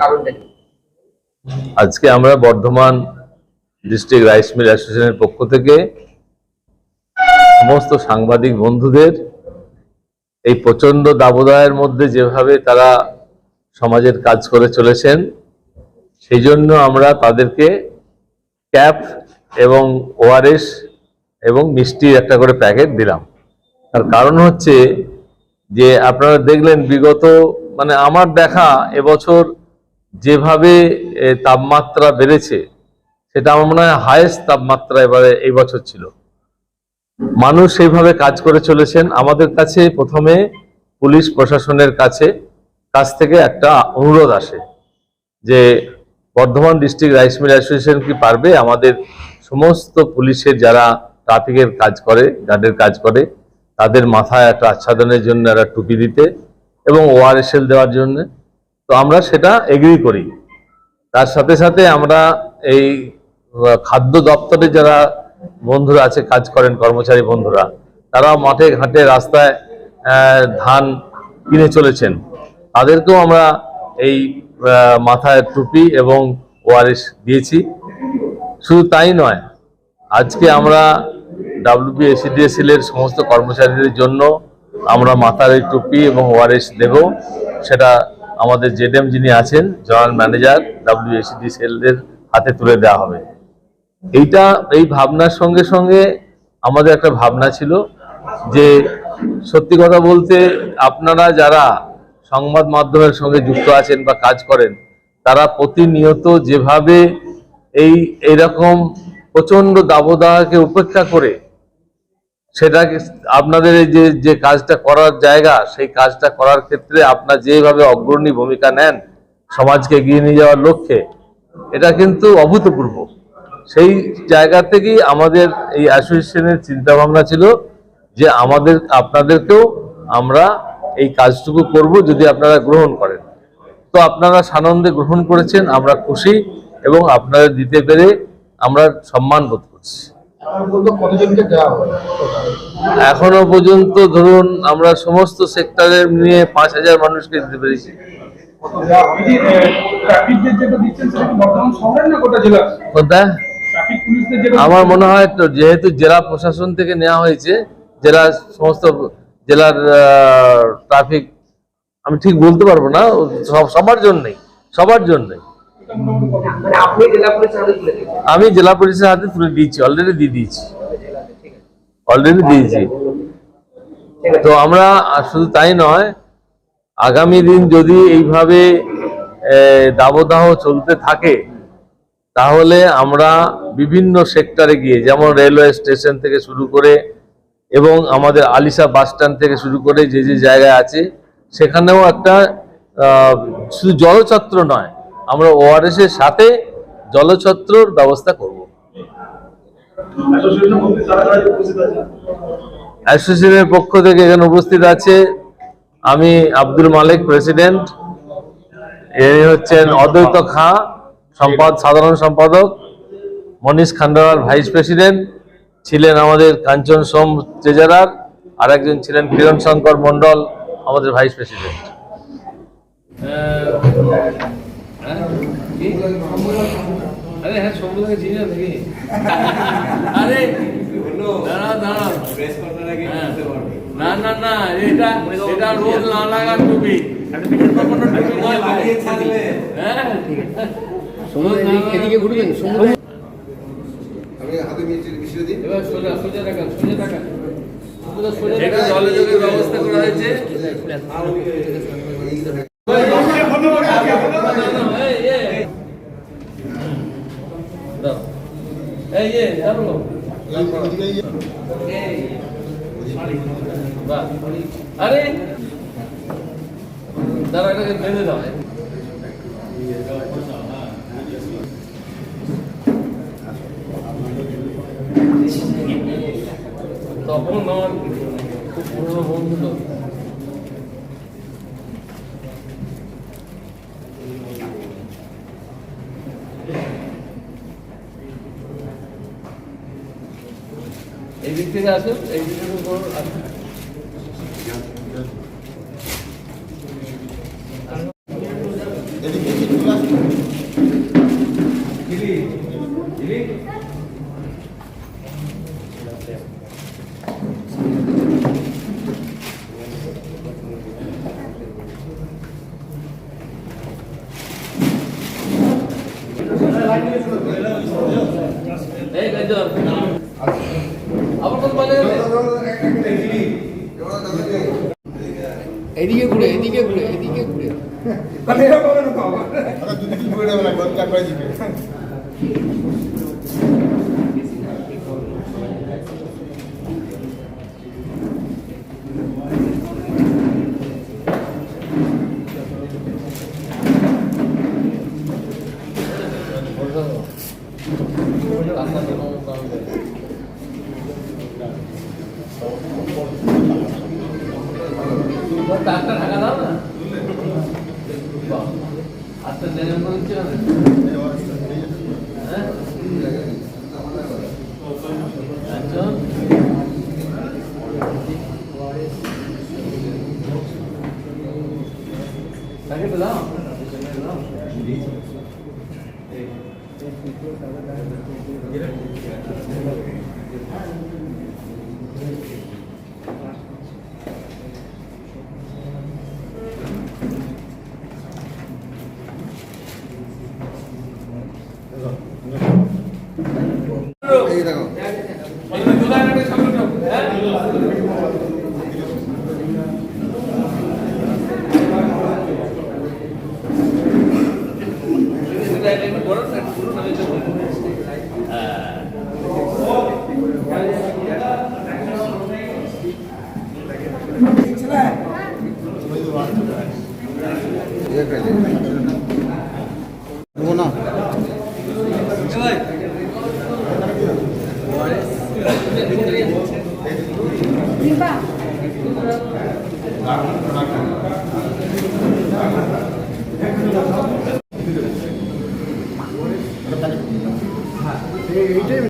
কারণটা কি? আজকে আমরা বর্ধমান ডিস্ট্রিক্ট রাইস মিল অ্যাসোসিয়েশনের পক্ষ থেকে সমস্ত সাংবাদিক বন্ধুদের এই প্রচন্ড দাবদাহের মধ্যে যেভাবে তারা সমাজের কাজ করে চলেছেন সেই জন্য আমরা তাদেরকে ক্যাপ এবং ওআরএস এবং মিষ্টির একটা করে প্যাকেট দিলাম। তার কারণ হচ্ছে যে আপনারা দেখলেন বিগত আমার দেখা এবছর যেভাবে তাপমাত্রা বেড়েছে সেটা আমার মনে হয় হাইয়েস্ট তাপমাত্রা এবারে এই বছর ছিল। মানুষ সেইভাবে কাজ করে চলেছেন। আমাদের কাছে প্রথমে পুলিশ প্রশাসনের কাছ থেকে একটা অনুরোধ আসে যে Bardhaman district rice mill association কি পারবে আমাদের সমস্ত পুলিশের যারা ট্রাফিকের কাজ করে, গার্ডের কাজ করে, তাদের মাথায় একটা আচ্ছাদনের জন্য একটা টুপি দিতে এবং ওআরএসএল দেওয়ার জন্য। তো আমরা সেটা এগ্রি করি। তার সাথে সাথে আমরা এই খাদ্য দপ্তরে যারা বন্ধুরা আছে, কাজ করেন কর্মচারী বন্ধুরা, তারা মাঠে ঘাটে রাস্তায় ধান কিনে চলেছেন, তাদেরকেও আমরা এই মাথায় টুপি এবং ওআরএস দিয়েছি। শুধু তাই নয়, আজকে আমরা WBSEDSL এর সমস্ত কর্মচারীদের জন্য আমরা মাথার এই টুপি এবং ওআরএস দেব। সেটা আমাদের জেডএম যিনি আছেন, জেনারেল ম্যানেজার WBSEDSL এর হাতে তুলে দেওয়া হবে। এই ভাবনার সঙ্গে সঙ্গে আমাদের একটা ভাবনা ছিল যে সত্যি কথা বলতে আপনারা যারা সংবাদ মাধ্যমের সঙ্গে যুক্ত আছেন বা কাজ করেন, তারা প্রতিনিয়ত যেভাবে এইরকম প্রচন্ড দাবদাহকে উপেক্ষা করে সেটাকে আপনাদের এই যে কাজটা করার জায়গা, সেই কাজটা করার ক্ষেত্রে আপনারা যেভাবে অগ্রণী ভূমিকা নেন সমাজকে এগিয়ে নিয়ে যাওয়ার লক্ষ্যে, এটা কিন্তু অভূতপূর্ব। সেই জায়গা থেকেই আমাদের এই অ্যাসোসিয়েশনের চিন্তা ভাবনা ছিল যে আপনাদেরকেও আমরা এই কাজটুকু করব যদি আপনারা গ্রহণ করেন। তো আপনারা সানন্দে গ্রহণ করেছেন, আমরা খুশি এবং আপনাদের দিতে পেরে আমরা সম্মান বোধ করছি। এখনো পর্যন্ত ধরুন আমরা সমস্ত সেক্টরের নিয়ে 5000 মানুষকে দিতে পেরেছি। আমার মনে হয় তো যেহেতু জেলা প্রশাসন থেকে নেওয়া হয়েছে, সমস্ত জেলার ট্রাফিক আমি ঠিক বলতে পারবো না, সবার জন্যই আমি জেলা পুলিশের হাতে তুলে দিয়েছি, অলরেডি দিয়েছি। তো আমরা শুধু তাই নয়, আগামী দিন যদি এইভাবে দাবদাহ চলতে থাকে তাহলে আমরা বিভিন্ন সেক্টরে গিয়ে, যেমন রেলওয়ে স্টেশন থেকে শুরু করে এবং আমাদের আলিশা বাস স্ট্যান্ড থেকে শুরু করে যে জায়গায় আছে সেখানেও একটা শুধু জলছত্র নয়, আমরা ওআরএস এর সাথে জলছত্রর ব্যবস্থা করব। অ্যাসোসিয়েশনের পক্ষ থেকে এখানে উপস্থিত আছে আমি আব্দুল মালিক প্রেসিডেন্ট, ইনি হচ্ছেন অদ্বৈত খাঁ সাধারণ সম্পাদক, মনীষ খান্ডাওয়াল ভাইস প্রেসিডেন্ট ছিলেন, আমাদের কাঞ্চন সোম ট্রেজারার, আর একজন ছিলেন কিরণ শঙ্কর মন্ডল আমাদের ভাইস প্রেসিডেন্ট। আরে হ্যাঁ, সম্বুদাকে চিনি না নাকি? আরে না এটা রোজ না লাগার টুপি, এদিকে ঘুরবেন। জলে যোগের ব্যবস্থা করা হয়েছে। আরে দাঁড়া, এটাকে বেঁধে দাও। তখন আমার খুব পুরনো বন্ধু তো। এই দিক থেকে আসুন, এই দিক থেকে আসুন। এদিকে ঘুরে এদিকে ঘুরে এদিকে ঘুরে ডাক্তার ঢাকা দাও না আচ্ছা দেনের মধ্যে হচ্ছে না হ্যাঁ আচ্ছা তাকে তো দাও এইটাই